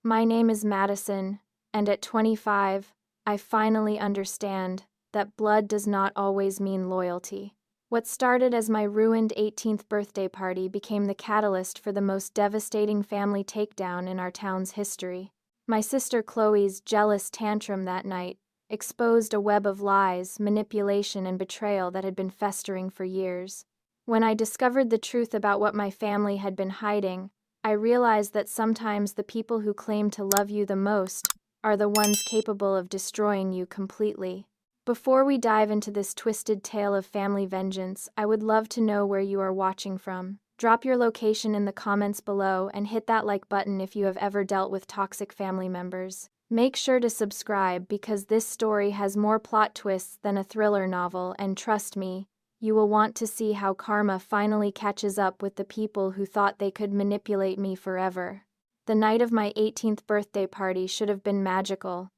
My name is Madison, and at 25, I finally understand that blood does not always mean loyalty. What started as my ruined 18th birthday party became the catalyst for the most devastating family takedown in our town's history. My sister Chloe's jealous tantrum that night exposed a web of lies, manipulation, and betrayal that had been festering for years. When I discovered the truth about what my family had been hiding, I realized that sometimes the people who claim to love you the most are the ones capable of destroying you completely. Before we dive into this twisted tale of family vengeance, I would love to know where you are watching from. Drop your location in the comments below and hit that like button if you have ever dealt with toxic family members. Make sure to subscribe because this story has more plot twists than a thriller novel, and trust me, you will want to see how karma finally catches up with the people who thought they could manipulate me forever. The night of my 18th birthday party should have been magical.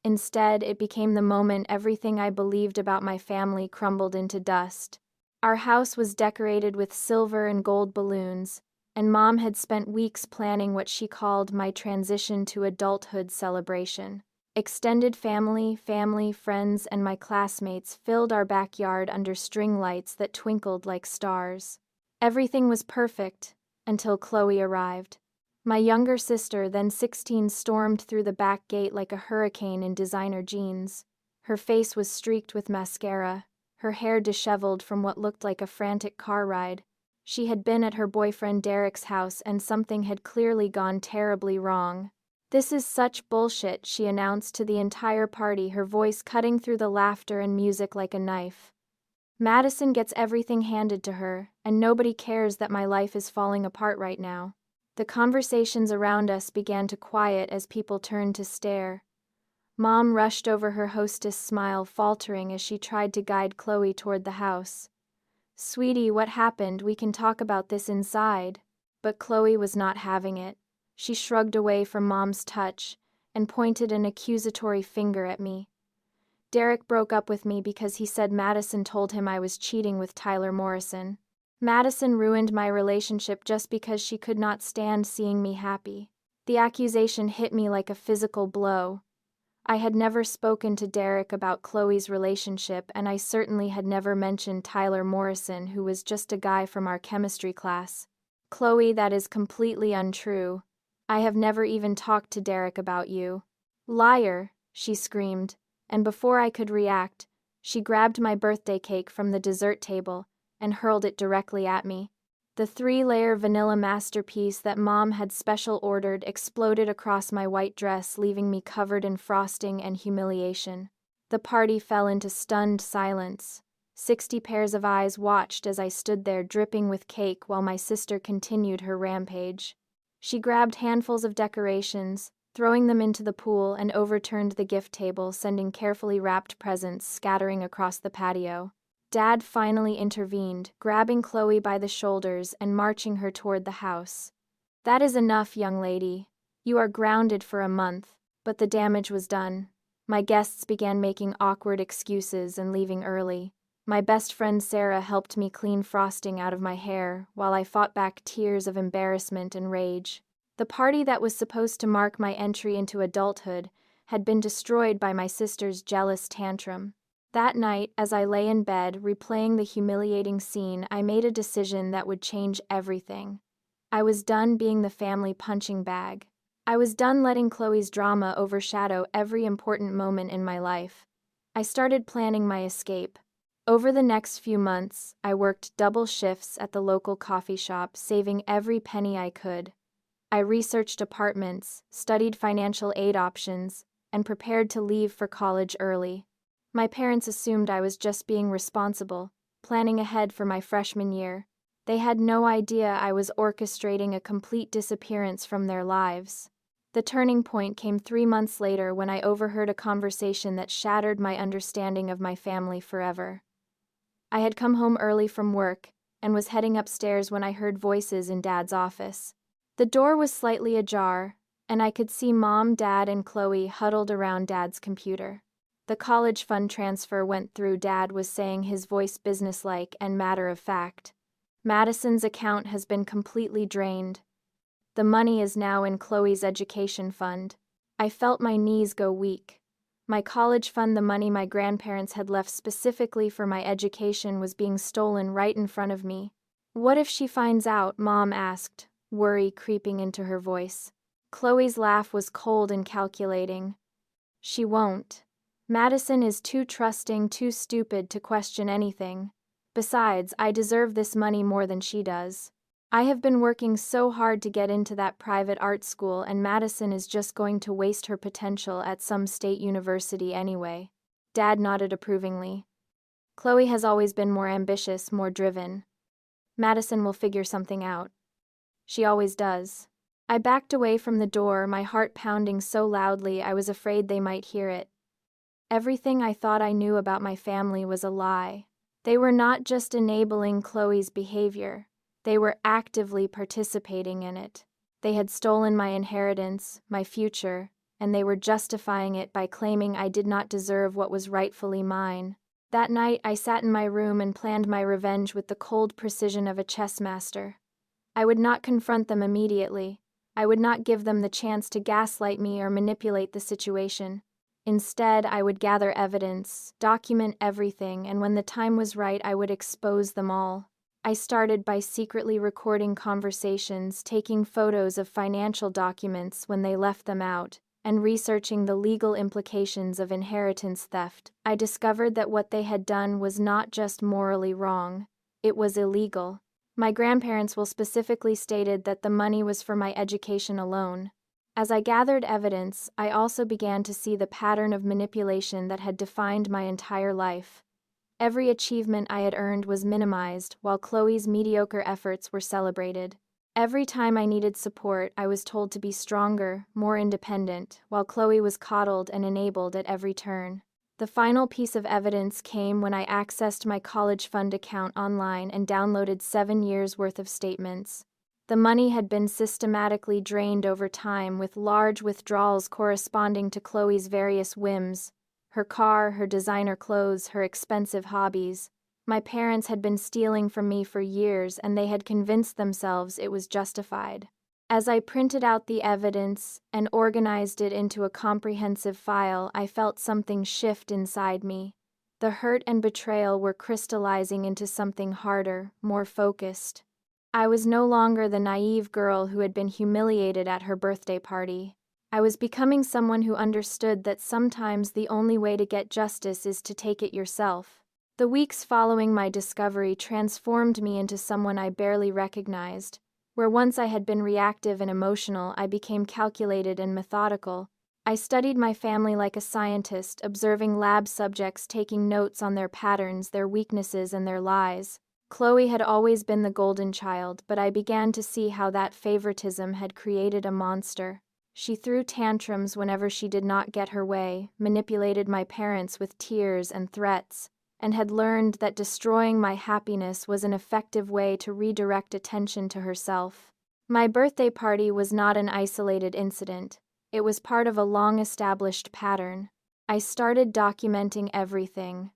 Instead, it became the moment everything I believed about my family crumbled into dust. Our house was decorated with silver and gold balloons, and Mom had spent weeks planning what she called my transition to adulthood celebration. Extended family, friends, and my classmates filled our backyard under string lights that twinkled like stars. Everything was perfect until Chloe arrived. My younger sister, then 16, stormed through the back gate like a hurricane in designer jeans. Her face was streaked with mascara, her hair disheveled from what looked like a frantic car ride. She had been at her boyfriend Derek's house and something had clearly gone terribly wrong. "This is such bullshit," she announced to the entire party, her voice cutting through the laughter and music like a knife. "Madison gets everything handed to her, and nobody cares that my life is falling apart right now." The conversations around us began to quiet as people turned to stare. Mom rushed over her hostess' smile, faltering as she tried to guide Chloe toward the house. "Sweetie, what happened? We can talk about this inside." But Chloe was not having it. She shrugged away from Mom's touch and pointed an accusatory finger at me. "Derek broke up with me because he said Madison told him I was cheating with Tyler Morrison. Madison ruined my relationship just because she could not stand seeing me happy." The accusation hit me like a physical blow. I had never spoken to Derek about Chloe's relationship, and I certainly had never mentioned Tyler Morrison, who was just a guy from our chemistry class. "Chloe, that is completely untrue. I have never even talked to Derek about you." "Liar," she screamed, and before I could react, she grabbed my birthday cake from the dessert table and hurled it directly at me. The 3-layer vanilla masterpiece that Mom had special ordered exploded across my white dress, leaving me covered in frosting and humiliation. The party fell into stunned silence. 60 pairs of eyes watched as I stood there dripping with cake while my sister continued her rampage. She grabbed handfuls of decorations, throwing them into the pool, and overturned the gift table, sending carefully wrapped presents scattering across the patio. Dad finally intervened, grabbing Chloe by the shoulders and marching her toward the house. "That is enough, young lady. You are grounded for a month." But the damage was done. My guests began making awkward excuses and leaving early. My best friend Sarah helped me clean frosting out of my hair, while I fought back tears of embarrassment and rage. The party that was supposed to mark my entry into adulthood had been destroyed by my sister's jealous tantrum. That night, as I lay in bed, replaying the humiliating scene, I made a decision that would change everything. I was done being the family punching bag. I was done letting Chloe's drama overshadow every important moment in my life. I started planning my escape. Over the next few months, I worked double shifts at the local coffee shop, saving every penny I could. I researched apartments, studied financial aid options, and prepared to leave for college early. My parents assumed I was just being responsible, planning ahead for my freshman year. They had no idea I was orchestrating a complete disappearance from their lives. The turning point came 3 months later when I overheard a conversation that shattered my understanding of my family forever. I had come home early from work and was heading upstairs when I heard voices in Dad's office. The door was slightly ajar, and I could see Mom, Dad, and Chloe huddled around Dad's computer. The college fund transfer went through, Dad was saying, his voice businesslike and matter of fact. "Madison's account has been completely drained." The money is now in Chloe's education fund. I felt my knees go weak. My college fund, the money my grandparents had left specifically for my education, was being stolen right in front of me. What if she finds out? Mom asked, worry creeping into her voice. Chloe's laugh was cold and calculating. She won't. Madison is too trusting, too stupid to question anything. Besides, I deserve this money more than she does. I have been working so hard to get into that private art school, and Madison is just going to waste her potential at some state university anyway. Dad nodded approvingly. Chloe has always been more ambitious, more driven. Madison will figure something out. She always does. I backed away from the door, my heart pounding so loudly I was afraid they might hear it. Everything I thought I knew about my family was a lie. They were not just enabling Chloe's behavior. They were actively participating in it. They had stolen my inheritance, my future, and they were justifying it by claiming I did not deserve what was rightfully mine. That night, I sat in my room and planned my revenge with the cold precision of a chess master. I would not confront them immediately. I would not give them the chance to gaslight me or manipulate the situation. Instead, I would gather evidence, document everything, and when the time was right, I would expose them all. I started by secretly recording conversations, taking photos of financial documents when they left them out, and researching the legal implications of inheritance theft. I discovered that what they had done was not just morally wrong, it was illegal. My grandparents will specifically stated that the money was for my education alone. As I gathered evidence, I also began to see the pattern of manipulation that had defined my entire life. Every achievement I had earned was minimized, while Chloe's mediocre efforts were celebrated. Every time I needed support, I was told to be stronger, more independent, while Chloe was coddled and enabled at every turn. The final piece of evidence came when I accessed my college fund account online and downloaded 7 years' worth of statements. The money had been systematically drained over time, with large withdrawals corresponding to Chloe's various whims. Her car, her designer clothes, her expensive hobbies. My parents had been stealing from me for years, and they had convinced themselves it was justified. As I printed out the evidence and organized it into a comprehensive file, I felt something shift inside me. The hurt and betrayal were crystallizing into something harder, more focused. I was no longer the naive girl who had been humiliated at her birthday party. I was becoming someone who understood that sometimes the only way to get justice is to take it yourself. The weeks following my discovery transformed me into someone I barely recognized. Where once I had been reactive and emotional, I became calculated and methodical. I studied my family like a scientist, observing lab subjects, taking notes on their patterns, their weaknesses, and their lies. Chloe had always been the golden child, but I began to see how that favoritism had created a monster. She threw tantrums whenever she did not get her way, manipulated my parents with tears and threats, and had learned that destroying my happiness was an effective way to redirect attention to herself. My birthday party was not an isolated incident. It was part of a long-established pattern. I started documenting everything.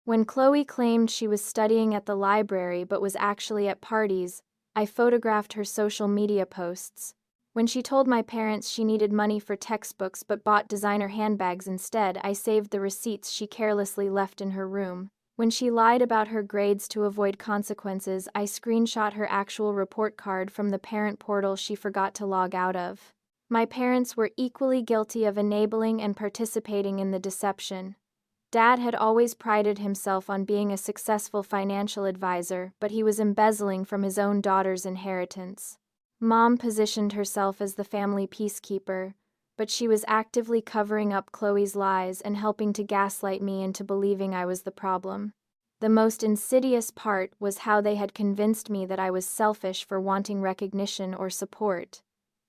When Chloe claimed she was studying at the library but was actually at parties, I photographed her social media posts. When she told my parents she needed money for textbooks but bought designer handbags instead, I saved the receipts she carelessly left in her room. When she lied about her grades to avoid consequences, I screenshot her actual report card from the parent portal she forgot to log out of. My parents were equally guilty of enabling and participating in the deception. Dad had always prided himself on being a successful financial advisor, but he was embezzling from his own daughter's inheritance. Mom positioned herself as the family peacekeeper, but she was actively covering up Chloe's lies and helping to gaslight me into believing I was the problem. The most insidious part was how they had convinced me that I was selfish for wanting recognition or support.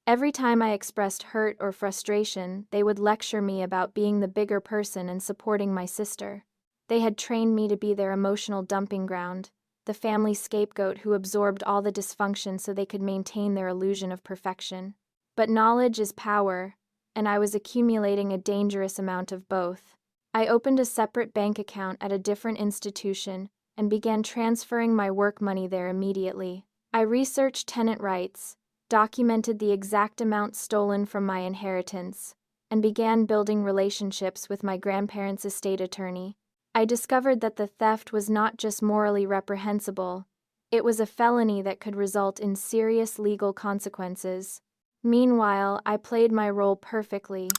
Every time I expressed hurt or frustration, they would lecture me about being the bigger person and supporting my sister. They had trained me to be their emotional dumping ground, the family scapegoat who absorbed all the dysfunction so they could maintain their illusion of perfection. But knowledge is power, and I was accumulating a dangerous amount of both. I opened a separate bank account at a different institution and began transferring my work money there immediately. I researched tenant rights, documented the exact amount stolen from my inheritance, and began building relationships with my grandparents' estate attorney. I discovered that the theft was not just morally reprehensible, it was a felony that could result in serious legal consequences. Meanwhile, I played my role perfectly.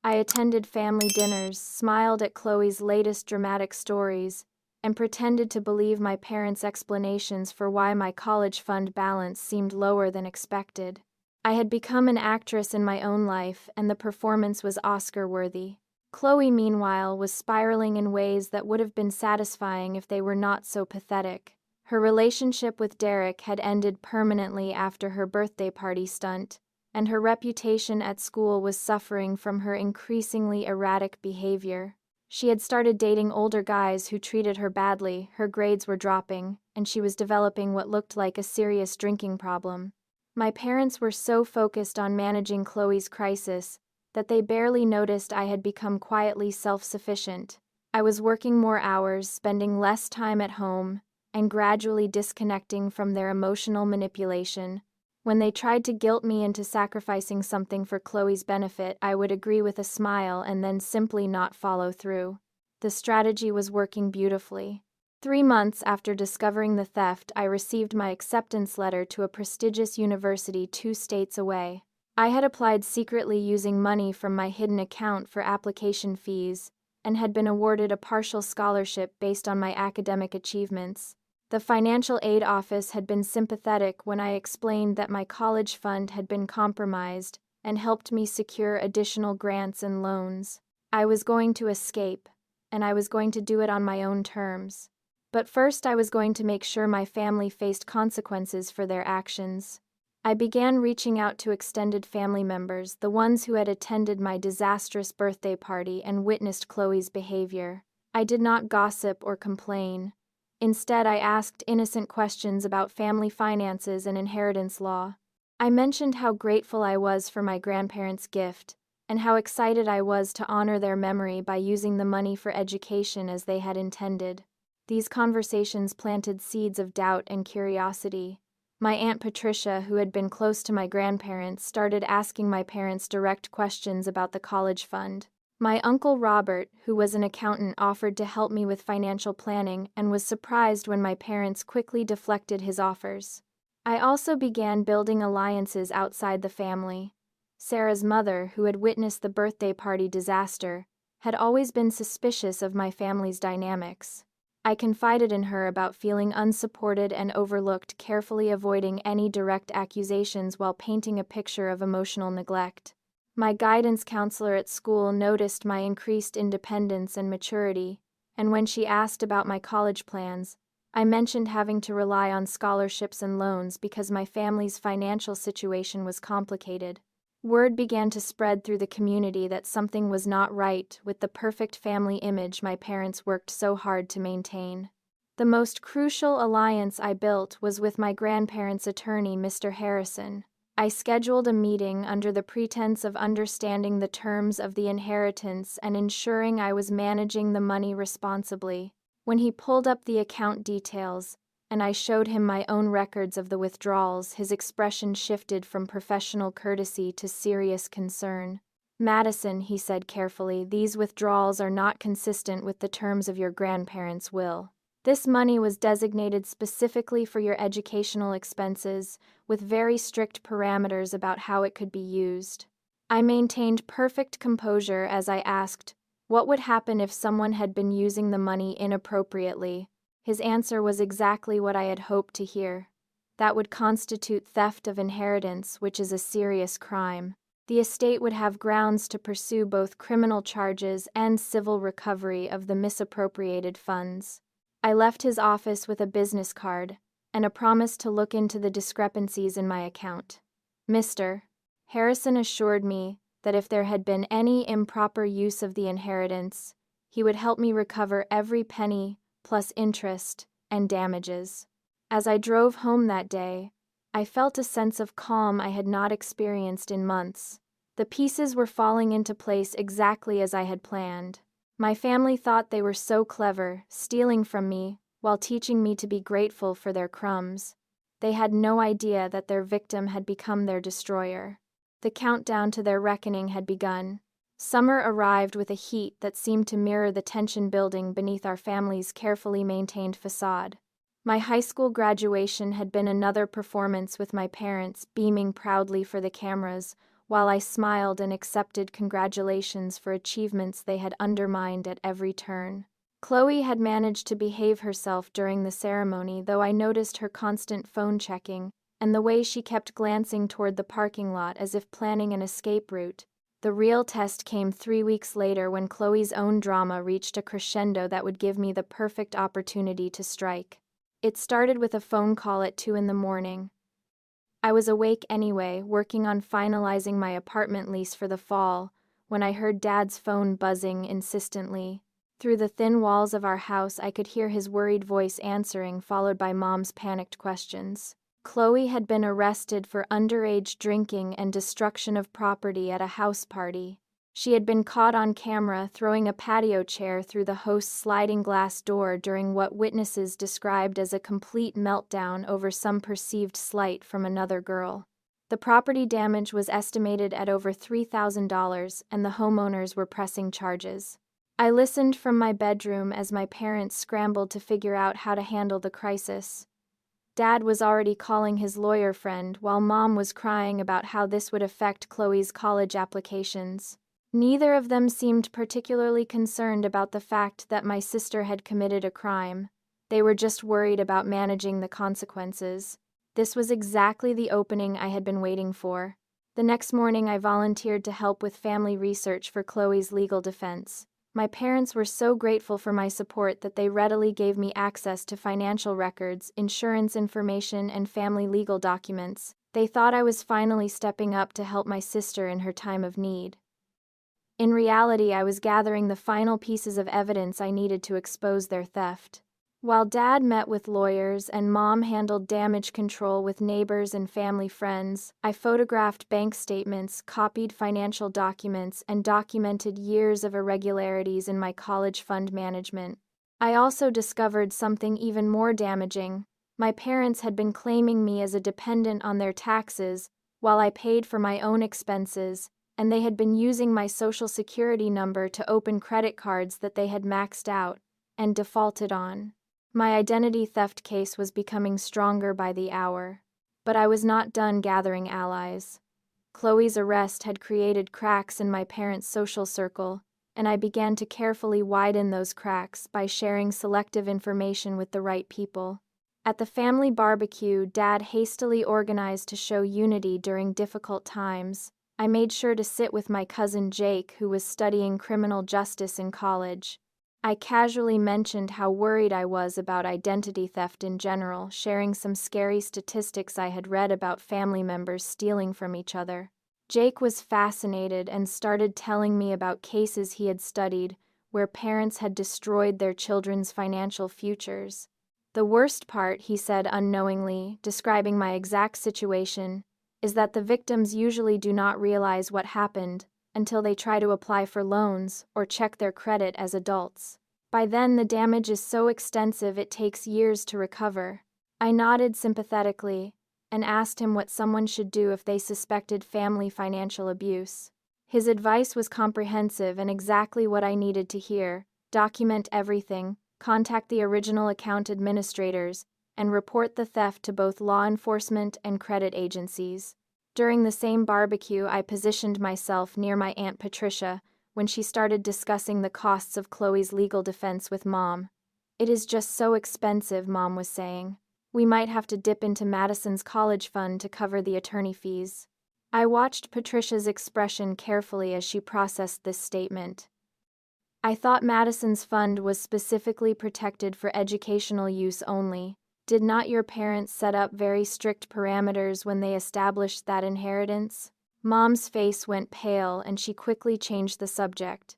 I attended family dinners, smiled at Chloe's latest dramatic stories, and pretended to believe my parents' explanations for why my college fund balance seemed lower than expected. I had become an actress in my own life, and the performance was Oscar-worthy. Chloe, meanwhile, was spiraling in ways that would have been satisfying if they were not so pathetic. Her relationship with Derek had ended permanently after her birthday party stunt, and her reputation at school was suffering from her increasingly erratic behavior. She had started dating older guys who treated her badly, her grades were dropping, and she was developing what looked like a serious drinking problem. My parents were so focused on managing Chloe's crisis that they barely noticed I had become quietly self-sufficient. I was working more hours, spending less time at home, and gradually disconnecting from their emotional manipulation. When they tried to guilt me into sacrificing something for Chloe's benefit, I would agree with a smile and then simply not follow through. The strategy was working beautifully. 3 months after discovering the theft, I received my acceptance letter to a prestigious university 2 states away. I had applied secretly using money from my hidden account for application fees, and had been awarded a partial scholarship based on my academic achievements. The financial aid office had been sympathetic when I explained that my college fund had been compromised and helped me secure additional grants and loans. I was going to escape, and I was going to do it on my own terms. But first I was going to make sure my family faced consequences for their actions. I began reaching out to extended family members, the ones who had attended my disastrous birthday party and witnessed Chloe's behavior. I did not gossip or complain. Instead, I asked innocent questions about family finances and inheritance law. I mentioned how grateful I was for my grandparents' gift, and how excited I was to honor their memory by using the money for education as they had intended. These conversations planted seeds of doubt and curiosity. My Aunt Patricia, who had been close to my grandparents, started asking my parents direct questions about the college fund. My Uncle Robert, who was an accountant, offered to help me with financial planning and was surprised when my parents quickly deflected his offers. I also began building alliances outside the family. Sarah's mother, who had witnessed the birthday party disaster, had always been suspicious of my family's dynamics. I confided in her about feeling unsupported and overlooked, carefully avoiding any direct accusations while painting a picture of emotional neglect. My guidance counselor at school noticed my increased independence and maturity, and when she asked about my college plans, I mentioned having to rely on scholarships and loans because my family's financial situation was complicated. Word began to spread through the community that something was not right with the perfect family image my parents worked so hard to maintain. The most crucial alliance I built was with my grandparents' attorney, Mr. Harrison. I scheduled a meeting under the pretense of understanding the terms of the inheritance and ensuring I was managing the money responsibly. When he pulled up the account details, and I showed him my own records of the withdrawals, his expression shifted from professional courtesy to serious concern. "Madison," he said carefully, "these withdrawals are not consistent with the terms of your grandparents' will. This money was designated specifically for your educational expenses, with very strict parameters about how it could be used." I maintained perfect composure as I asked, what would happen if someone had been using the money inappropriately? His answer was exactly what I had hoped to hear. That would constitute theft of inheritance, which is a serious crime. The estate would have grounds to pursue both criminal charges and civil recovery of the misappropriated funds. I left his office with a business card and a promise to look into the discrepancies in my account. Mr. Harrison assured me that if there had been any improper use of the inheritance, he would help me recover every penny, plus interest and damages. As I drove home that day, I felt a sense of calm I had not experienced in months. The pieces were falling into place exactly as I had planned. My family thought they were so clever, stealing from me while teaching me to be grateful for their crumbs. They had no idea that their victim had become their destroyer. The countdown to their reckoning had begun. Summer arrived with a heat that seemed to mirror the tension building beneath our family's carefully maintained facade. My high school graduation had been another performance, with my parents beaming proudly for the cameras, while I smiled and accepted congratulations for achievements they had undermined at every turn. Chloe had managed to behave herself during the ceremony, though I noticed her constant phone checking and the way she kept glancing toward the parking lot as if planning an escape route. The real test came 3 weeks later, when Chloe's own drama reached a crescendo that would give me the perfect opportunity to strike. It started with a phone call at 2 in the morning. I was awake anyway, working on finalizing my apartment lease for the fall, when I heard Dad's phone buzzing insistently. Through the thin walls of our house, I could hear his worried voice answering, followed by Mom's panicked questions. Chloe had been arrested for underage drinking and destruction of property at a house party. She had been caught on camera throwing a patio chair through the host's sliding glass door during what witnesses described as a complete meltdown over some perceived slight from another girl. The property damage was estimated at over $3,000, and the homeowners were pressing charges. I listened from my bedroom as my parents scrambled to figure out how to handle the crisis. Dad was already calling his lawyer friend, while Mom was crying about how this would affect Chloe's college applications. Neither of them seemed particularly concerned about the fact that my sister had committed a crime. They were just worried about managing the consequences. This was exactly the opening I had been waiting for. The next morning, I volunteered to help with family research for Chloe's legal defense. My parents were so grateful for my support that they readily gave me access to financial records, insurance information, and family legal documents. They thought I was finally stepping up to help my sister in her time of need. In reality, I was gathering the final pieces of evidence I needed to expose their theft. While Dad met with lawyers and Mom handled damage control with neighbors and family friends, I photographed bank statements, copied financial documents, and documented years of irregularities in my college fund management. I also discovered something even more damaging. My parents had been claiming me as a dependent on their taxes while I paid for my own expenses, and they had been using my social security number to open credit cards that they had maxed out and defaulted on. My identity theft case was becoming stronger by the hour. But I was not done gathering allies. Chloe's arrest had created cracks in my parents' social circle, and I began to carefully widen those cracks by sharing selective information with the right people. At the family barbecue Dad hastily organized to show unity during difficult times, I made sure to sit with my cousin Jake, who was studying criminal justice in college. I casually mentioned how worried I was about identity theft in general, sharing some scary statistics I had read about family members stealing from each other. Jake was fascinated and started telling me about cases he had studied where parents had destroyed their children's financial futures. The worst part, he said unknowingly, describing my exact situation, is that the victims usually do not realize what happened until they try to apply for loans or check their credit as adults. By then, the damage is so extensive it takes years to recover. I nodded sympathetically and asked him what someone should do if they suspected family financial abuse. His advice was comprehensive and exactly what I needed to hear. Document everything, contact the original account administrators, and report the theft to both law enforcement and credit agencies. During the same barbecue, I positioned myself near my Aunt Patricia when she started discussing the costs of Chloe's legal defense with Mom. "It is just so expensive," Mom was saying. "We might have to dip into Madison's college fund to cover the attorney fees." I watched Patricia's expression carefully as she processed this statement. "I thought Madison's fund was specifically protected for educational use only. Did not your parents set up very strict parameters when they established that inheritance?" Mom's face went pale and she quickly changed the subject.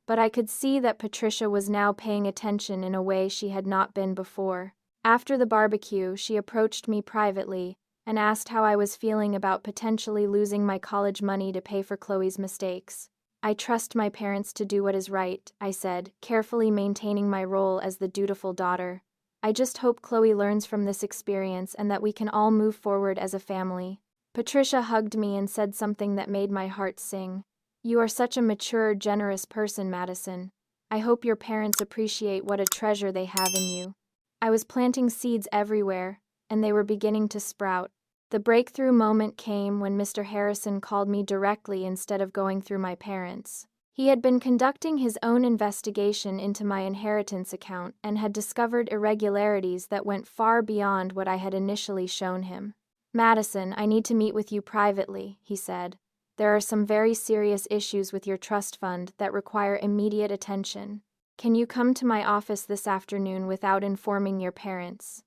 But I could see that Patricia was now paying attention in a way she had not been before. After the barbecue, she approached me privately and asked how I was feeling about potentially losing my college money to pay for Chloe's mistakes. "I trust my parents to do what is right," I said, carefully maintaining my role as the dutiful daughter. I just hope Chloe learns from this experience and that we can all move forward as a family." Patricia hugged me and said something that made my heart sing. "You are such a mature, generous person, Madison. I hope your parents appreciate what a treasure they have in you." I was planting seeds everywhere, and they were beginning to sprout. The breakthrough moment came when Mr. Harrison called me directly instead of going through my parents. He had been conducting his own investigation into my inheritance account and had discovered irregularities that went far beyond what I had initially shown him. "Madison, I need to meet with you privately," he said. "There are some very serious issues with your trust fund that require immediate attention. Can you come to my office this afternoon without informing your parents?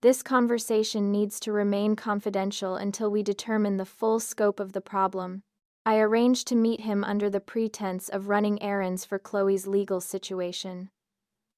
This conversation needs to remain confidential until we determine the full scope of the problem." I arranged to meet him under the pretense of running errands for Chloe's legal situation.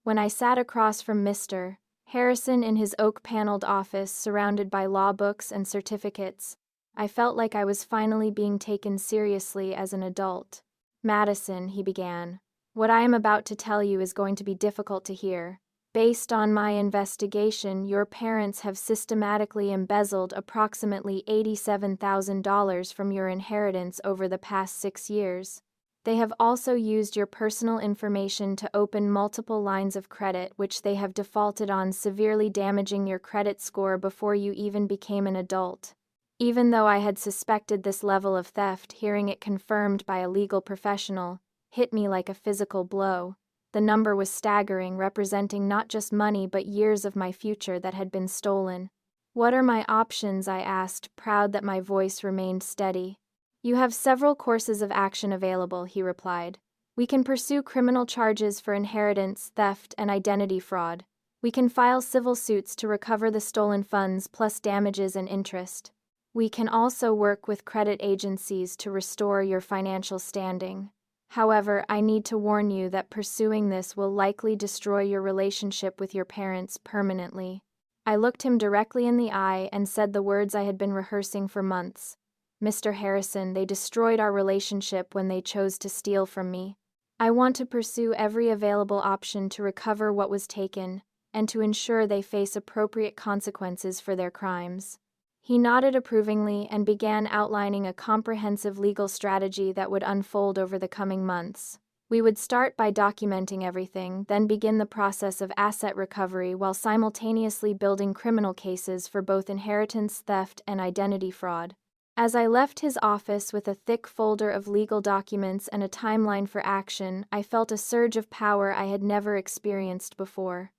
When I sat across from Mr. Harrison in his oak-paneled office surrounded by law books and certificates, I felt like I was finally being taken seriously as an adult. "Madison," he began, "what I am about to tell you is going to be difficult to hear. Based on my investigation, your parents have systematically embezzled approximately $87,000 from your inheritance over the past 6 years. They have also used your personal information to open multiple lines of credit which they have defaulted on, severely damaging your credit score before you even became an adult." Even though I had suspected this level of theft, hearing it confirmed by a legal professional hit me like a physical blow. The number was staggering, representing not just money but years of my future that had been stolen. "What are my options?" I asked, proud that my voice remained steady. "You have several courses of action available," he replied. "We can pursue criminal charges for inheritance, theft, and identity fraud. We can file civil suits to recover the stolen funds plus damages and interest. We can also work with credit agencies to restore your financial standing. However, I need to warn you that pursuing this will likely destroy your relationship with your parents permanently." I looked him directly in the eye and said the words I had been rehearsing for months. "Mr. Harrison, they destroyed our relationship when they chose to steal from me. I want to pursue every available option to recover what was taken, and to ensure they face appropriate consequences for their crimes." He nodded approvingly and began outlining a comprehensive legal strategy that would unfold over the coming months. We would start by documenting everything, then begin the process of asset recovery while simultaneously building criminal cases for both inheritance theft and identity fraud. As I left his office with a thick folder of legal documents and a timeline for action, I felt a surge of power I had never experienced before.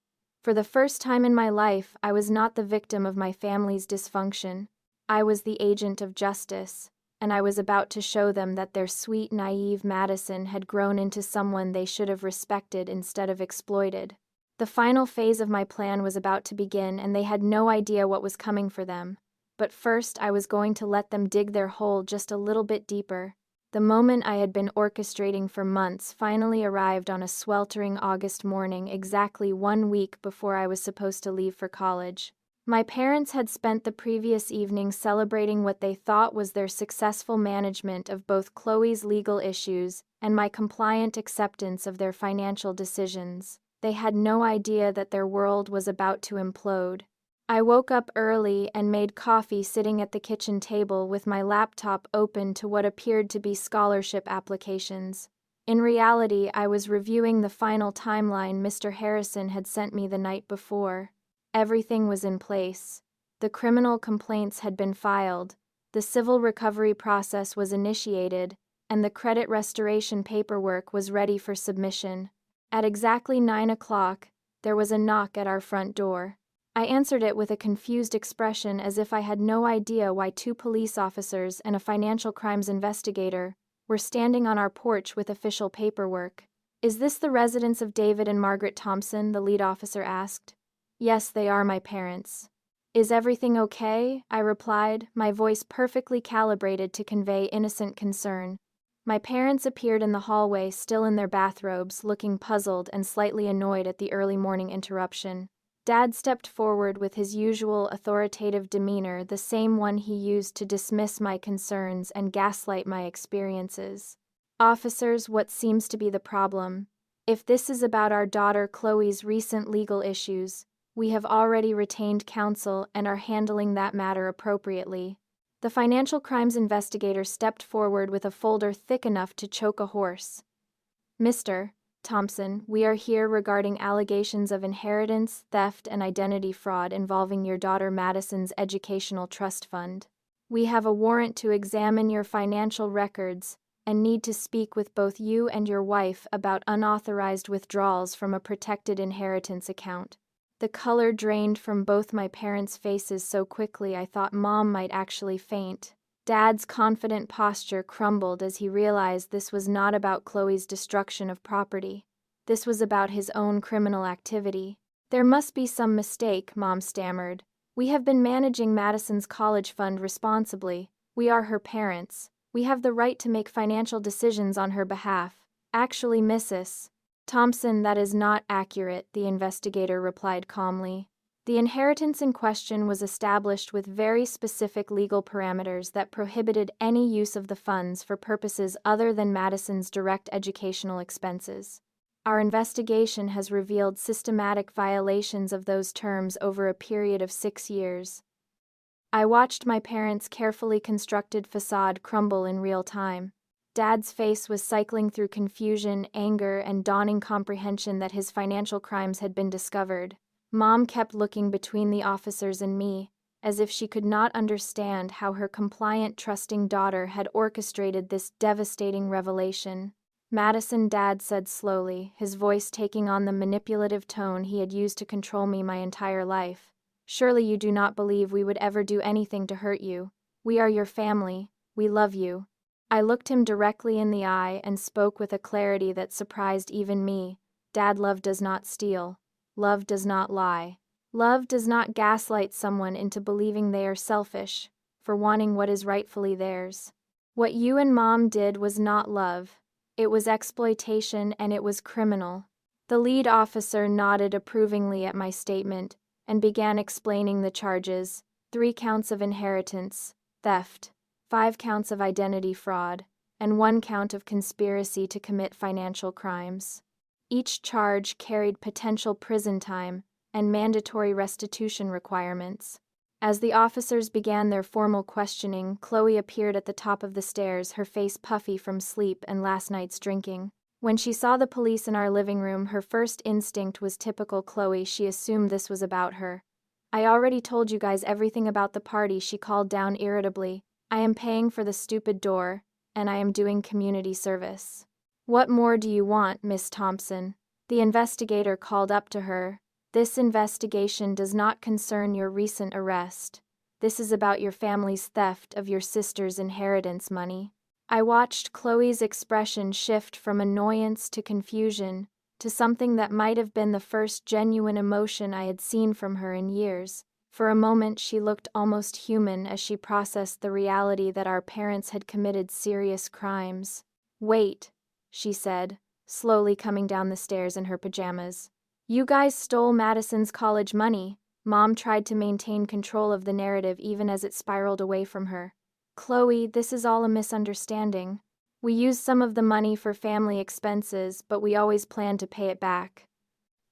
For the first time in my life, I was not the victim of my family's dysfunction. I was the agent of justice, and I was about to show them that their sweet, naive Madison had grown into someone they should have respected instead of exploited. The final phase of my plan was about to begin, and they had no idea what was coming for them. But first, I was going to let them dig their hole just a little bit deeper. The moment I had been orchestrating for months finally arrived on a sweltering August morning, exactly 1 week before I was supposed to leave for college. My parents had spent the previous evening celebrating what they thought was their successful management of both Chloe's legal issues and my compliant acceptance of their financial decisions. They had no idea that their world was about to implode. I woke up early and made coffee sitting at the kitchen table with my laptop open to what appeared to be scholarship applications. In reality, I was reviewing the final timeline Mr. Harrison had sent me the night before. Everything was in place. The criminal complaints had been filed, the civil recovery process was initiated, and the credit restoration paperwork was ready for submission. At exactly 9 o'clock, there was a knock at our front door. I answered it with a confused expression, as if I had no idea why 2 police officers and a financial crimes investigator were standing on our porch with official paperwork. "Is this the residence of David and Margaret Thompson?" the lead officer asked. "Yes, they are my parents." "Is everything okay?" I replied, my voice perfectly calibrated to convey innocent concern. My parents appeared in the hallway, still in their bathrobes, looking puzzled and slightly annoyed at the early morning interruption. Dad stepped forward with his usual authoritative demeanor, the same one he used to dismiss my concerns and gaslight my experiences. "Officers, what seems to be the problem? If this is about our daughter Chloe's recent legal issues, We have already retained counsel and are handling that matter appropriately. The financial crimes investigator stepped forward with a folder thick enough to choke a horse. Mr. Thompson, we are here regarding allegations of inheritance, theft, and identity fraud involving your daughter Madison's educational trust fund. We have a warrant to examine your financial records and need to speak with both you and your wife about unauthorized withdrawals from a protected inheritance account. The color drained from both my parents' faces so quickly I thought Mom might actually faint. Dad's confident posture crumbled as he realized this was not about Chloe's destruction of property. This was about his own criminal activity. There must be some mistake, Mom stammered. We have been managing Madison's college fund responsibly. We are her parents. We have the right to make financial decisions on her behalf. Actually, Mrs. Thompson, that is not accurate, the investigator replied calmly. The inheritance in question was established with very specific legal parameters that prohibited any use of the funds for purposes other than Madison's direct educational expenses. Our investigation has revealed systematic violations of those terms over a period of 6 years. I watched my parents' carefully constructed facade crumble in real time. Dad's face was cycling through confusion, anger, and dawning comprehension that his financial crimes had been discovered. Mom kept looking between the officers and me, as if she could not understand how her compliant, trusting daughter had orchestrated this devastating revelation. Madison, Dad said slowly, his voice taking on the manipulative tone he had used to control me my entire life. Surely you do not believe we would ever do anything to hurt you. We are your family. We love you. I looked him directly in the eye and spoke with a clarity that surprised even me. Dad, love does not steal. Love does not lie. Love does not gaslight someone into believing they are selfish for wanting what is rightfully theirs. What you and Mom did was not love. It was exploitation, and it was criminal. The lead officer nodded approvingly at my statement and began explaining the charges: 3 counts of inheritance, theft, 5 counts of identity fraud, and 1 count of conspiracy to commit financial crimes. Each charge carried potential prison time and mandatory restitution requirements. As the officers began their formal questioning, Chloe appeared at the top of the stairs, her face puffy from sleep and last night's drinking. When she saw the police in our living room, her first instinct was typical Chloe. She assumed this was about her. I already told you guys everything about the party, she called down irritably. I am paying for the stupid door, and I am doing community service. What more do you want, Miss Thompson? The investigator called up to her. This investigation does not concern your recent arrest. This is about your family's theft of your sister's inheritance money. I watched Chloe's expression shift from annoyance to confusion to something that might have been the first genuine emotion I had seen from her in years. For a moment she looked almost human as she processed the reality that our parents had committed serious crimes. Wait, she said, slowly coming down the stairs in her pajamas. You guys stole Madison's college money. Mom tried to maintain control of the narrative even as it spiraled away from her. Chloe, this is all a misunderstanding. We used some of the money for family expenses, but we always planned to pay it back.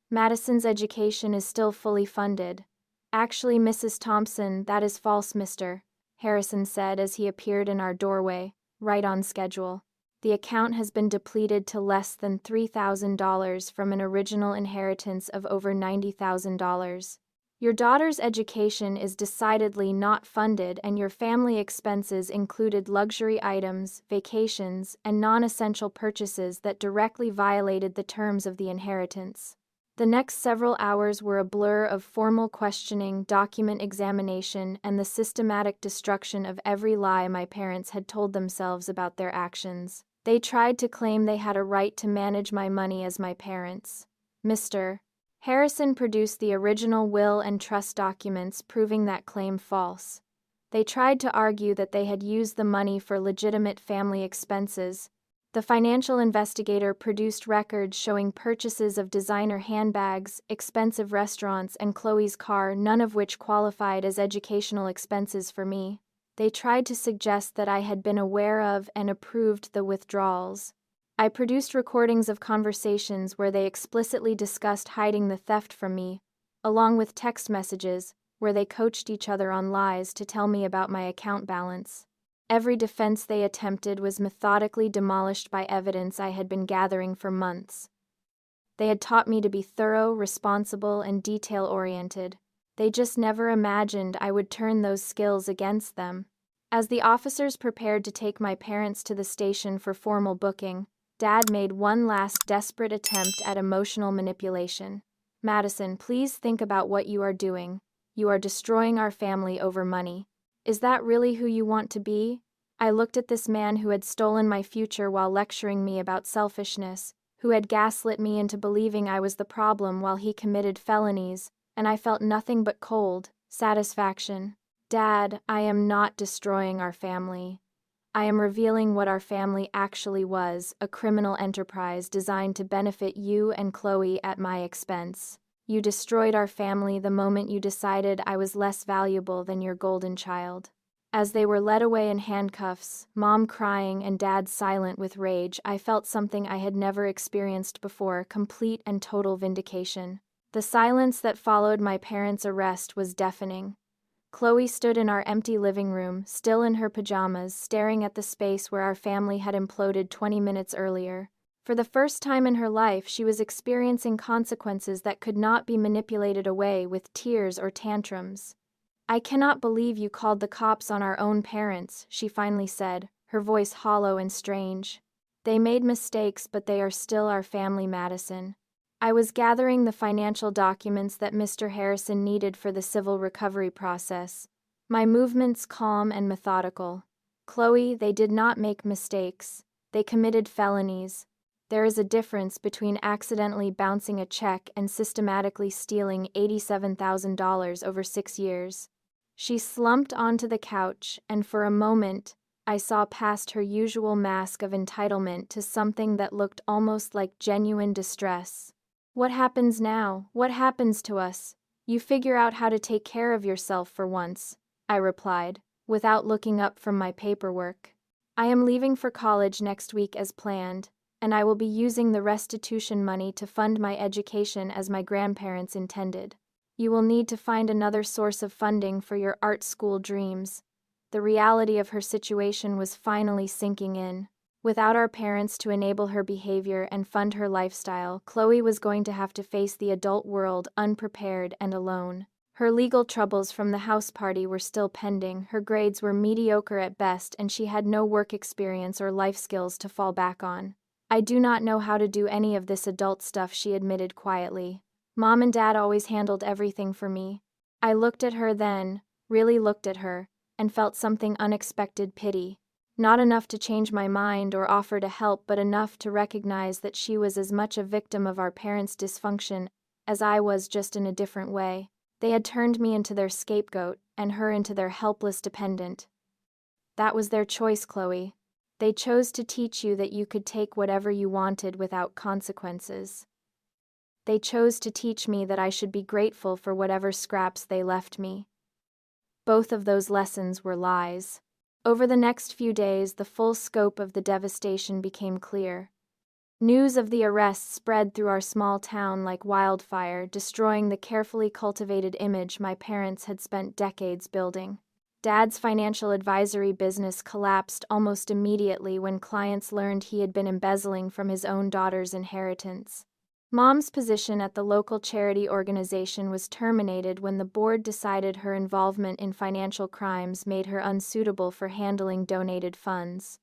Madison's education is still fully funded. Actually, Mrs. Thompson, that is false, Mr. Harrison said as he appeared in our doorway, right on schedule. The account has been depleted to less than $3,000 from an original inheritance of over $90,000. Your daughter's education is decidedly not funded, and your family expenses included luxury items, vacations, and non-essential purchases that directly violated the terms of the inheritance. The next several hours were a blur of formal questioning, document examination, and the systematic destruction of every lie my parents had told themselves about their actions. They tried to claim they had a right to manage my money as my parents. Mr. Harrison produced the original will and trust documents proving that claim false. They tried to argue that they had used the money for legitimate family expenses. The financial investigator produced records showing purchases of designer handbags, expensive restaurants, and Chloe's car, none of which qualified as educational expenses for me. They tried to suggest that I had been aware of and approved the withdrawals. I produced recordings of conversations where they explicitly discussed hiding the theft from me, along with text messages where they coached each other on lies to tell me about my account balance. Every defense they attempted was methodically demolished by evidence I had been gathering for months. They had taught me to be thorough, responsible, and detail-oriented. They just never imagined I would turn those skills against them. As the officers prepared to take my parents to the station for formal booking, Dad made one last desperate attempt at emotional manipulation. "Madison, please think about what you are doing. You are destroying our family over money. Is that really who you want to be?" I looked at this man who had stolen my future while lecturing me about selfishness, who had gaslit me into believing I was the problem while he committed felonies, and I felt nothing but cold satisfaction. "Dad, I am not destroying our family. I am revealing what our family actually was, a criminal enterprise designed to benefit you and Chloe at my expense. You destroyed our family the moment you decided I was less valuable than your golden child." As they were led away in handcuffs, Mom crying and Dad silent with rage, I felt something I had never experienced before: complete and total vindication. The silence that followed my parents' arrest was deafening. Chloe stood in our empty living room, still in her pajamas, staring at the space where our family had imploded 20 minutes earlier. For the first time in her life, she was experiencing consequences that could not be manipulated away with tears or tantrums. "I cannot believe you called the cops on our own parents," she finally said, her voice hollow and strange. "They made mistakes, but they are still our family, Madison." I was gathering the financial documents that Mr. Harrison needed for the civil recovery process, my movements calm and methodical. "Chloe, they did not make mistakes. They committed felonies. There is a difference between accidentally bouncing a check and systematically stealing $87,000 over 6 years. She slumped onto the couch, and for a moment, I saw past her usual mask of entitlement to something that looked almost like genuine distress. "What happens now? What happens to us? You figure out how to take care of yourself for once," I replied, without looking up from my paperwork. "I am leaving for college next week as planned, and I will be using the restitution money to fund my education as my grandparents intended. You will need to find another source of funding for your art school dreams." The reality of her situation was finally sinking in. Without our parents to enable her behavior and fund her lifestyle, Chloe was going to have to face the adult world unprepared and alone. Her legal troubles from the house party were still pending, her grades were mediocre at best, and she had no work experience or life skills to fall back on. "I do not know how to do any of this adult stuff," she admitted quietly. "Mom and Dad always handled everything for me." I looked at her then, really looked at her, and felt something unexpected: pity. Not enough to change my mind or offer to help, but enough to recognize that she was as much a victim of our parents' dysfunction as I was, just in a different way. They had turned me into their scapegoat, and her into their helpless dependent. That was their choice, Chloe. They chose to teach you that you could take whatever you wanted without consequences. They chose to teach me that I should be grateful for whatever scraps they left me. Both of those lessons were lies. Over the next few days, the full scope of the devastation became clear. News of the arrests spread through our small town like wildfire, destroying the carefully cultivated image my parents had spent decades building. Dad's financial advisory business collapsed almost immediately when clients learned he had been embezzling from his own daughter's inheritance. Mom's position at the local charity organization was terminated when the board decided her involvement in financial crimes made her unsuitable for handling donated funds.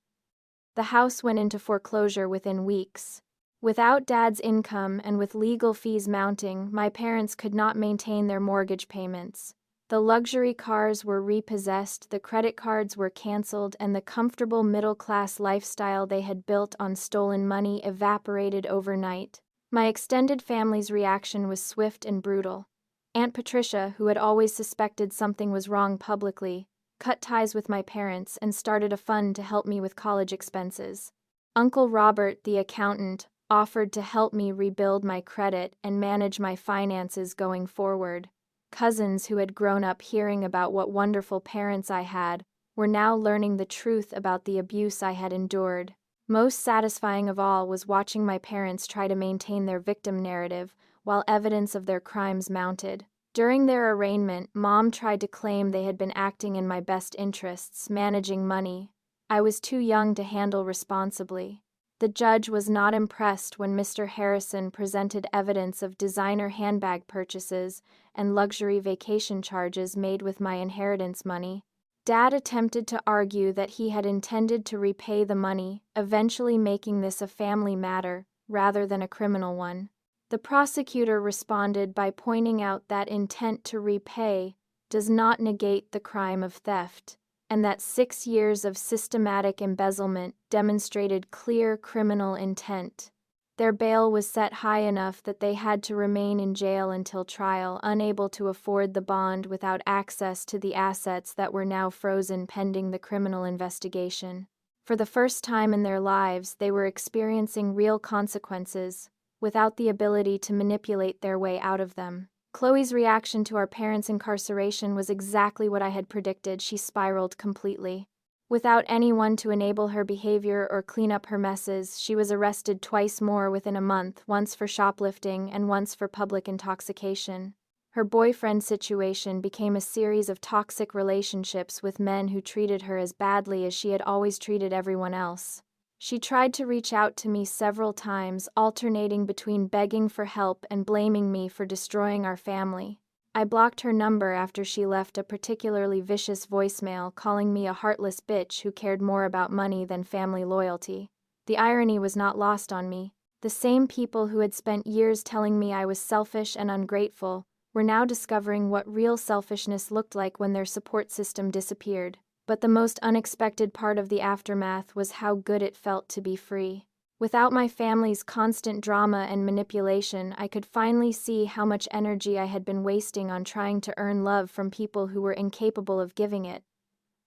The house went into foreclosure within weeks. Without Dad's income and with legal fees mounting, my parents could not maintain their mortgage payments. The luxury cars were repossessed, the credit cards were canceled, and the comfortable middle-class lifestyle they had built on stolen money evaporated overnight. My extended family's reaction was swift and brutal. Aunt Patricia, who had always suspected something was wrong publicly, cut ties with my parents and started a fund to help me with college expenses. Uncle Robert, the accountant, offered to help me rebuild my credit and manage my finances going forward. Cousins who had grown up hearing about what wonderful parents I had were now learning the truth about the abuse I had endured. Most satisfying of all was watching my parents try to maintain their victim narrative while evidence of their crimes mounted. During their arraignment, Mom tried to claim they had been acting in my best interests, managing money. I was too young to handle responsibly. The judge was not impressed when Mr. Harrison presented evidence of designer handbag purchases and luxury vacation charges made with my inheritance money. Dad attempted to argue that he had intended to repay the money, eventually making this a family matter rather than a criminal one. The prosecutor responded by pointing out that intent to repay does not negate the crime of theft, and that 6 years of systematic embezzlement demonstrated clear criminal intent. Their bail was set high enough that they had to remain in jail until trial, unable to afford the bond without access to the assets that were now frozen pending the criminal investigation. For the first time in their lives, they were experiencing real consequences, without the ability to manipulate their way out of them. Chloe's reaction to our parents' incarceration was exactly what I had predicted. She spiraled completely. Without anyone to enable her behavior or clean up her messes, she was arrested twice more within a month, once for shoplifting and once for public intoxication. Her boyfriend situation became a series of toxic relationships with men who treated her as badly as she had always treated everyone else. She tried to reach out to me several times, alternating between begging for help and blaming me for destroying our family. I blocked her number after she left a particularly vicious voicemail calling me a heartless bitch who cared more about money than family loyalty. The irony was not lost on me. The same people who had spent years telling me I was selfish and ungrateful were now discovering what real selfishness looked like when their support system disappeared. But the most unexpected part of the aftermath was how good it felt to be free. Without my family's constant drama and manipulation, I could finally see how much energy I had been wasting on trying to earn love from people who were incapable of giving it.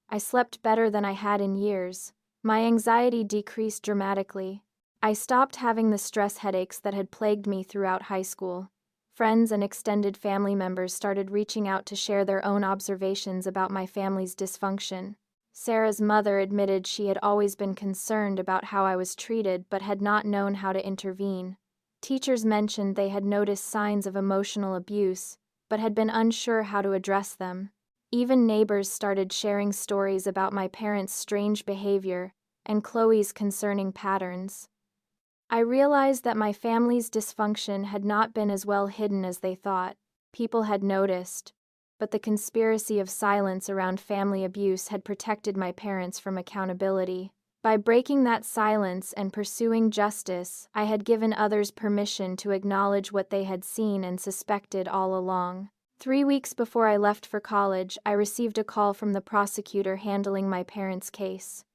I slept better than I had in years. My anxiety decreased dramatically. I stopped having the stress headaches that had plagued me throughout high school. Friends and extended family members started reaching out to share their own observations about my family's dysfunction. Sarah's mother admitted she had always been concerned about how I was treated but had not known how to intervene. Teachers mentioned they had noticed signs of emotional abuse, but had been unsure how to address them. Even neighbors started sharing stories about my parents' strange behavior and Chloe's concerning patterns. I realized that my family's dysfunction had not been as well hidden as they thought. People had noticed, but the conspiracy of silence around family abuse had protected my parents from accountability. By breaking that silence and pursuing justice, I had given others permission to acknowledge what they had seen and suspected all along. 3 weeks before I left for college, I received a call from the prosecutor handling my parents' case.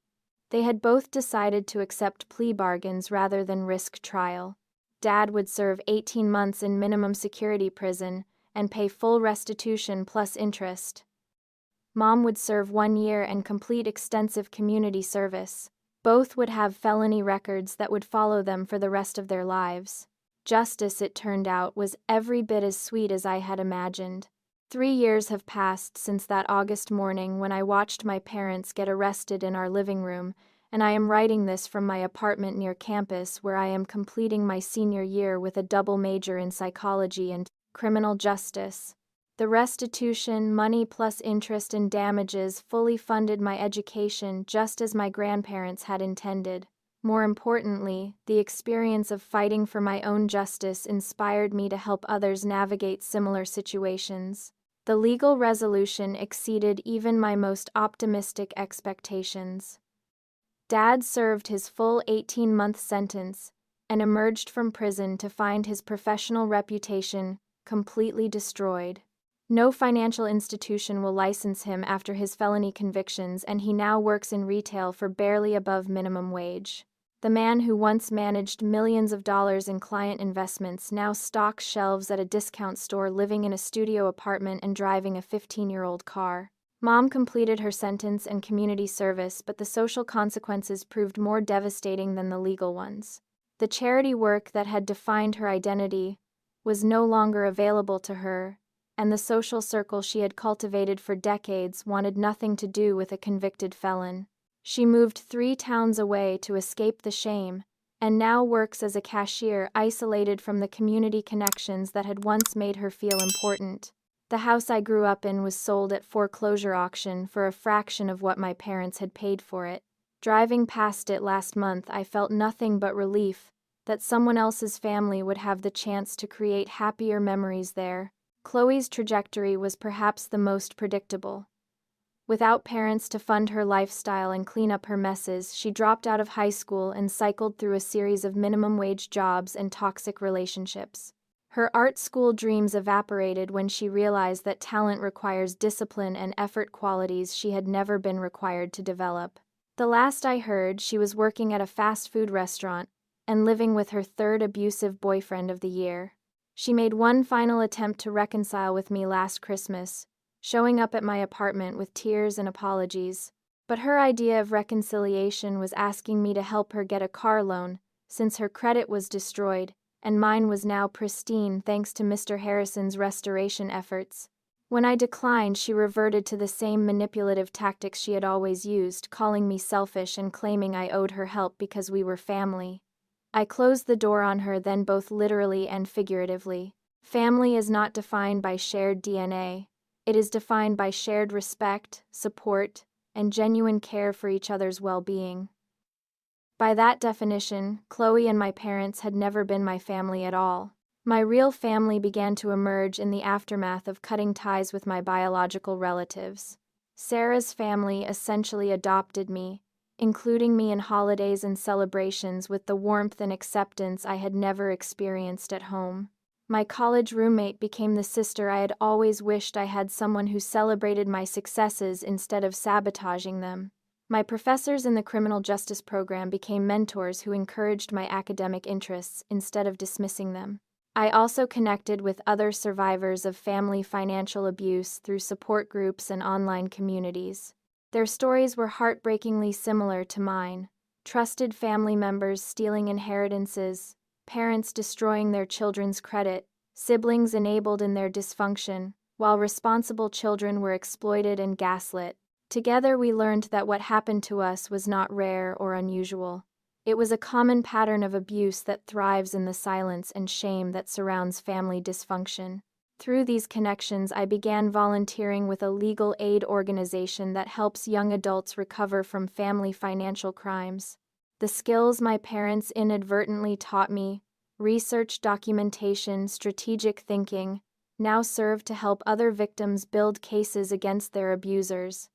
They had both decided to accept plea bargains rather than risk trial. Dad would serve 18 months in minimum security prison and pay full restitution plus interest. Mom would serve 1 year and complete extensive community service. Both would have felony records that would follow them for the rest of their lives. Justice, it turned out, was every bit as sweet as I had imagined. 3 years have passed since that August morning when I watched my parents get arrested in our living room, and I am writing this from my apartment near campus where I am completing my senior year with a double major in psychology and criminal justice. The restitution, money plus interest and damages, fully funded my education just as my grandparents had intended. More importantly, the experience of fighting for my own justice inspired me to help others navigate similar situations. The legal resolution exceeded even my most optimistic expectations. Dad served his full 18-month sentence and emerged from prison to find his professional reputation completely destroyed. No financial institution will license him after his felony convictions, and he now works in retail for barely above minimum wage. The man who once managed millions of dollars in client investments now stocks shelves at a discount store, living in a studio apartment and driving a 15-year-old car. Mom completed her sentence and community service, but the social consequences proved more devastating than the legal ones. The charity work that had defined her identity was no longer available to her, and the social circle she had cultivated for decades wanted nothing to do with a convicted felon. She moved 3 towns away to escape the shame, and now works as a cashier, isolated from the community connections that had once made her feel important. The house I grew up in was sold at foreclosure auction for a fraction of what my parents had paid for it. Driving past it last month, I felt nothing but relief that someone else's family would have the chance to create happier memories there. Chloe's trajectory was perhaps the most predictable. Without parents to fund her lifestyle and clean up her messes, she dropped out of high school and cycled through a series of minimum-wage jobs and toxic relationships. Her art school dreams evaporated when she realized that talent requires discipline and effort, qualities she had never been required to develop. The last I heard, she was working at a fast food restaurant and living with her third abusive boyfriend of the year. She made one final attempt to reconcile with me last Christmas, showing up at my apartment with tears and apologies. But her idea of reconciliation was asking me to help her get a car loan, since her credit was destroyed, and mine was now pristine thanks to Mr. Harrison's restoration efforts. When I declined, she reverted to the same manipulative tactics she had always used, calling me selfish and claiming I owed her help because we were family. I closed the door on her then, both literally and figuratively. Family is not defined by shared DNA. It is defined by shared respect, support, and genuine care for each other's well-being. By that definition, Chloe and my parents had never been my family at all. My real family began to emerge in the aftermath of cutting ties with my biological relatives. Sarah's family essentially adopted me, including me in holidays and celebrations with the warmth and acceptance I had never experienced at home. My college roommate became the sister I had always wished. I had someone who celebrated my successes instead of sabotaging them. My professors in the criminal justice program became mentors who encouraged my academic interests instead of dismissing them. I also connected with other survivors of family financial abuse through support groups and online communities. Their stories were heartbreakingly similar to mine: trusted family members stealing inheritances, parents destroying their children's credit, siblings enabled in their dysfunction, while responsible children were exploited and gaslit. Together we learned that what happened to us was not rare or unusual. It was a common pattern of abuse that thrives in the silence and shame that surrounds family dysfunction. Through these connections, I began volunteering with a legal aid organization that helps young adults recover from family financial crimes. The skills my parents inadvertently taught me, research, documentation, strategic thinking, now serve to help other victims build cases against their abusers.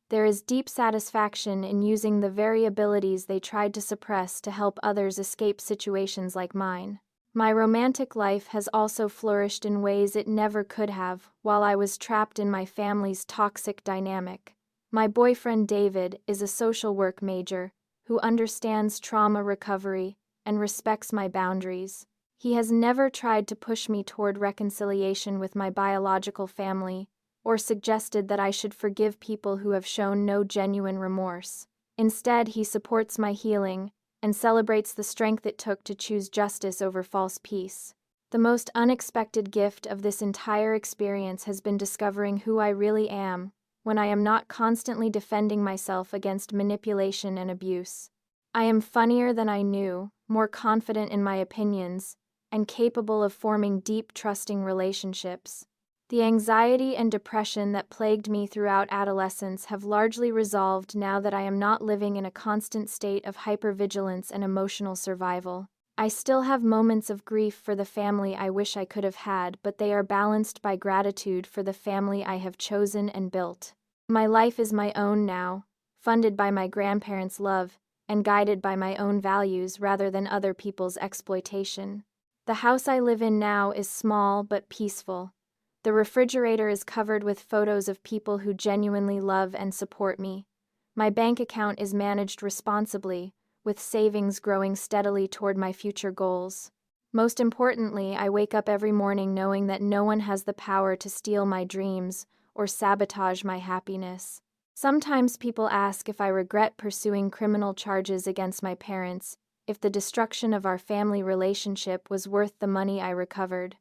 There is deep satisfaction in using the very abilities they tried to suppress to help others escape situations like mine. My romantic life has also flourished in ways it never could have while I was trapped in my family's toxic dynamic. My boyfriend David is a social work major who understands trauma recovery and respects my boundaries. He has never tried to push me toward reconciliation with my biological family, or suggested that I should forgive people who have shown no genuine remorse. Instead, he supports my healing and celebrates the strength it took to choose justice over false peace. The most unexpected gift of this entire experience has been discovering who I really am when I am not constantly defending myself against manipulation and abuse. I am funnier than I knew, more confident in my opinions, and capable of forming deep, trusting relationships. The anxiety and depression that plagued me throughout adolescence have largely resolved now that I am not living in a constant state of hypervigilance and emotional survival. I still have moments of grief for the family I wish I could have had, but they are balanced by gratitude for the family I have chosen and built. My life is my own now, funded by my grandparents' love, and guided by my own values rather than other people's exploitation. The house I live in now is small but peaceful. The refrigerator is covered with photos of people who genuinely love and support me. My bank account is managed responsibly, with savings growing steadily toward my future goals. Most importantly, I wake up every morning knowing that no one has the power to steal my dreams or sabotage my happiness. Sometimes people ask if I regret pursuing criminal charges against my parents, if the destruction of our family relationship was worth the money I recovered.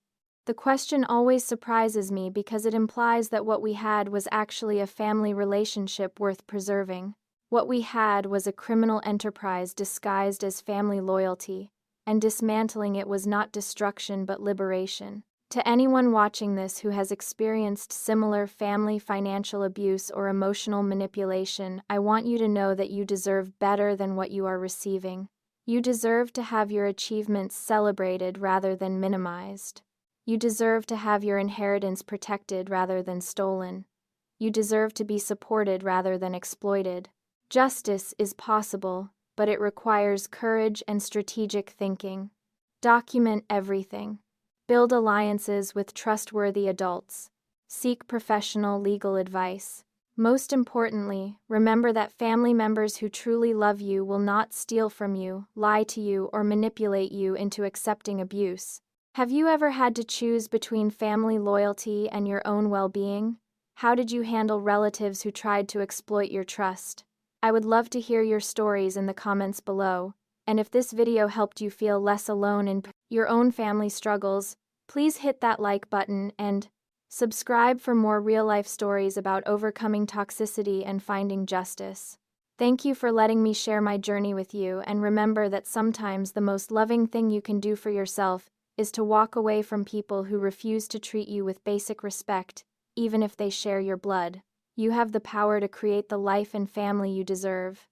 The question always surprises me because it implies that what we had was actually a family relationship worth preserving. What we had was a criminal enterprise disguised as family loyalty, and dismantling it was not destruction but liberation. To anyone watching this who has experienced similar family financial abuse or emotional manipulation, I want you to know that you deserve better than what you are receiving. You deserve to have your achievements celebrated rather than minimized. You deserve to have your inheritance protected rather than stolen. You deserve to be supported rather than exploited. Justice is possible, but it requires courage and strategic thinking. Document everything. Build alliances with trustworthy adults. Seek professional legal advice. Most importantly, remember that family members who truly love you will not steal from you, lie to you, or manipulate you into accepting abuse. Have you ever had to choose between family loyalty and your own well-being? How did you handle relatives who tried to exploit your trust? I would love to hear your stories in the comments below. And if this video helped you feel less alone in your own family struggles, please hit that like button and subscribe for more real-life stories about overcoming toxicity and finding justice. Thank you for letting me share my journey with you, and remember that sometimes the most loving thing you can do for yourself is to walk away from people who refuse to treat you with basic respect, even if they share your blood. You have the power to create the life and family you deserve.